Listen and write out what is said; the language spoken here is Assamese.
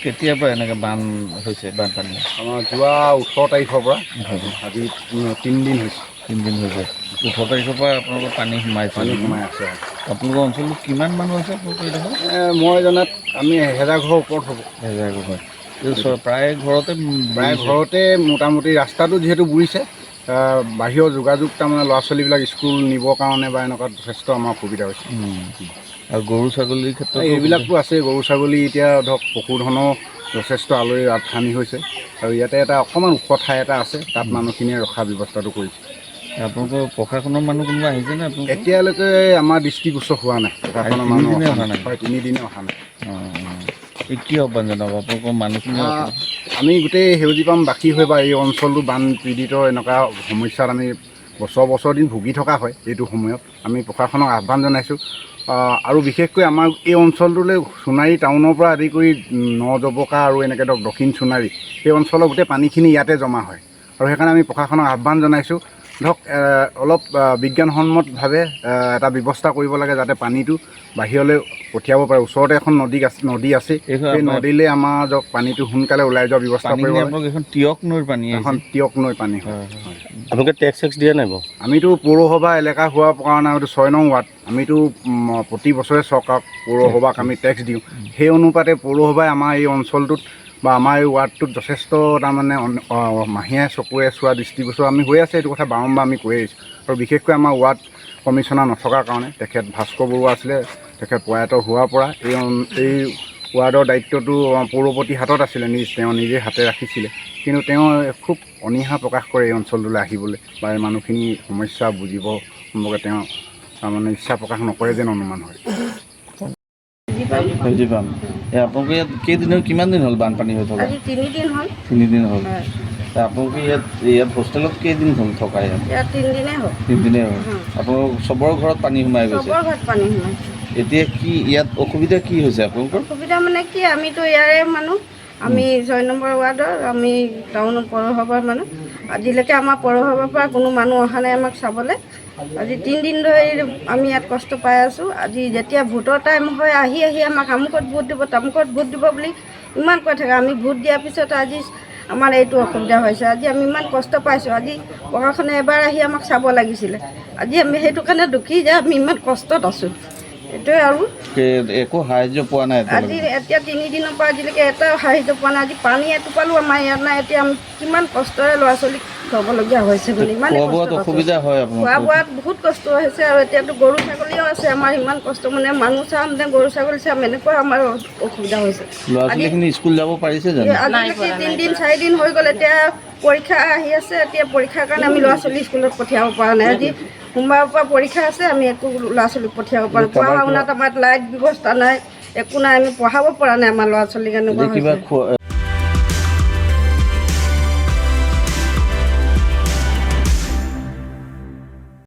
কেতিয়াৰ পৰা এনেকৈ বান হৈছে বানপানী? আমাৰ যোৱা 18 তাৰিখৰ পৰা আজি 3 দিন হৈছে। 3 দিন হৈছে। 18 তাৰিখৰ পৰা আপোনালোকৰ পানী সোমাইছে? পানী সোমাই আছে। আপোনালোকৰ অঞ্চলত কিমান মানুহ আছে আপোনালোকৰ এইডোখৰ? মই জনাত আমি 1000 ঘৰৰ ওপৰত হ'ব। 1000 ঘৰ। প্ৰায় ঘৰতে প্ৰায় ঘৰতে মোটামুটি ৰাস্তাটো যিহেতু বুৰিছে, বাহিৰৰ যোগাযোগ তাৰমানে ল'ৰা ছোৱালীবিলাক স্কুল নিবৰ কাৰণে বা এনেকুৱা যথেষ্ট আমাৰ অসুবিধা হৈছে। আৰু গৰু ছাগলীৰ ক্ষেত্ৰত এইবিলাকতো আছেই। গৰু ছাগলী এতিয়া ধৰক পশুধনৰ যথেষ্ট হানি হৈছে। আৰু ইয়াতে এটা অকণমান ওখ ঠাই এটা আছে, তাত মানুহখিনিয়ে ৰখা ব্যৱস্থাটো কৰিছে। আপোনালোকৰ প্ৰশাসনৰ মানুহ কোনোবা আহিছেনে? এতিয়ালৈকে আমাৰ দৃষ্টিগোচৰ হোৱা নাই। প্ৰশাসনৰ মানুহ অহা নাই। হয়, 3 দিনে অহা নাই। এই কি আহ্বান জনাব আপোনালোকৰ মানুহখিনি? আমি গোটেই সেউজী পামবাসী হৈ বা এই অঞ্চলটো বান পীড়িত এনেকুৱা সমস্যাত আমি বছৰ দিন ভুগি থকা হয়। এইটো সময়ত আমি প্ৰশাসনক আহ্বান জনাইছোঁ। আৰু বিশেষকৈ আমাৰ এই অঞ্চলটোলৈ সোণাৰী টাউনৰ পৰা আদি কৰি নজবকা আৰু এনেকৈ ধৰক দক্ষিণ সোণাৰী সেই অঞ্চলৰ গোটেই পানীখিনি ইয়াতে জমা হয়। আৰু সেইকাৰণে আমি প্ৰশাসনক আহ্বান জনাইছোঁ, ধৰক অলপ বিজ্ঞানসন্মতভাৱে এটা ব্যৱস্থা কৰিব লাগে যাতে পানীটো বাহিৰলৈ পঠিয়াব পাৰে। ওচৰতে এখন নদী আছে, সেই নদীলৈ আমাৰ ধৰক পানীটো সোনকালে ওলাই যোৱাৰ ব্যৱস্থা কৰিব লাগে। এখন টিয়ক নৈৰ পানী, এখন টিয়ক নৈৰ পানী হয়। আপোনালোকে টেক্স দিয়া নাই বাৰু? আমিতো পৌৰসভা এলেকা হোৱাৰ কাৰণে আমিতো 6 নং ৱাৰ্ড, আমিতো প্ৰতি বছৰে চৰকাৰক পৌৰসভাক আমি টেক্স দিওঁ। সেই অনুপাতে পৌৰসভাই আমাৰ এই অঞ্চলটোত বা আমাৰ এই ৱাৰ্ডটোত যথেষ্ট তাৰমানে মাহীয়ে চকুৰে চোৱা দৃষ্টিগোচৰ আমি হৈ আছে। এইটো কথা বাৰম্বাৰ আমি কৈ আহিছোঁ। আৰু বিশেষকৈ আমাৰ ৱাৰ্ড কমিশ্যনাৰ নথকাৰ কাৰণে, তেখেত ভাস্কৰ বৰুৱা আছিলে, তেখেত প্ৰয়াত হোৱাৰ পৰা এই ৱাৰ্ডৰ দায়িত্বটো পৌৰপতিৰ হাতত আছিলে, তেওঁ নিজে হাতে ৰাখিছিলে। কিন্তু তেওঁ খুব অনীহা প্ৰকাশ কৰে এই অঞ্চলটোলৈ আহিবলৈ বা এই মানুহখিনিৰ সমস্যা বুজিব সম্পৰ্কে তেওঁ তাৰমানে ইচ্ছা প্ৰকাশ নকৰে যেন অনুমান হয়। সেউজী পাম। আপোনালোকে ইয়াত কিমান দিন হ'ল বানপানী হৈ থকা? 3 দিন হ'ল। 3 দিন হ'ল। আপোনালোকে ইয়াত হোষ্টেলত কেইদিন হ'ল থকা? ইয়াত 3 দিনেই হ'ল। 3 দিনেই হ'ল। আপোনালোকৰ চবৰে ঘৰত পানী সোমাই গৈছে? চবৰ ঘৰত পানী সোমাইছে। এতিয়া কি ইয়াত অসুবিধা কি হৈছে আপোনালোকৰ? অসুবিধা মানে কি, আমিতো ইয়াৰে মানুহ, আমি 6 নম্বৰ ৱাৰ্ডৰ, আমি টাউনৰ পৌৰসভাৰ মানুহ। আজিলৈকে আমাৰ পৌৰসভাৰ পৰা কোনো মানুহ অহা নাই আমাক চাবলৈ। আজি 3 দিন ধৰি আমি ইয়াত কষ্ট পাই আছোঁ। আজি যেতিয়া ভোটৰ টাইম হয়, আহি আমাক আমুকত ভোট দিব, তামুকত ভোট দিব বুলি ইমান কৈ থাকে। আমি ভোট দিয়াৰ পিছত আজি আমাৰ এইটো অসুবিধা হৈছে। আজি আমি ইমান কষ্ট পাইছোঁ। আজি প্ৰশাসনে এবাৰ আহি আমাক চাব লাগিছিলে। আজি আমি সেইটো কাৰণে দুখী যে আমি ইমান কষ্টত আছোঁ। এইটোৱে আৰু একো সাহায্য পোৱা নাই আজি। এতিয়া 3 দিনৰ পৰা আজিলৈকে এটাও সাহায্য পোৱা নাই। আজি পানী এটোপালো আমাৰ ইয়াত নাই। এতিয়া আমি কিমান কষ্টৰে ল'ৰা ছোৱালীক খুৱাবলগীয়া হৈছে বুলি ইমান অসুবিধা হয়। খোৱা বোৱাত বহুত কষ্ট হৈছে। আৰু এতিয়াতো গৰু ছাগলীও আছে আমাৰ, ইমান কষ্ট মানে মানুহ চাম নে গৰু ছাগলী চাম, এনেকুৱা আমাৰ অসুবিধা হৈছে। ল'ৰা ছোৱালীখিনি স্কুল যাব পাৰিছে জানো? আজিলৈকে 3 দিন 4 দিন হৈ গ'ল। এতিয়া পৰীক্ষা আহি আছে। এতিয়া পৰীক্ষাৰ কাৰণে আমি ল'ৰা ছোৱালী স্কুলত পঠিয়াব পৰা নাই। আজি সোমবাৰৰ পৰা পৰীক্ষা আছে, আমি একো ল'ৰা ছোৱালীক পঠিয়াব পৰা নাই। পঢ়া শুনাত আমাৰ লাইট ব্যৱস্থা নাই, একো নাই। আমি পঢ়াব পৰা নাই আমাৰ ল'ৰা ছোৱালীক। এনেকুৱা হৈছে।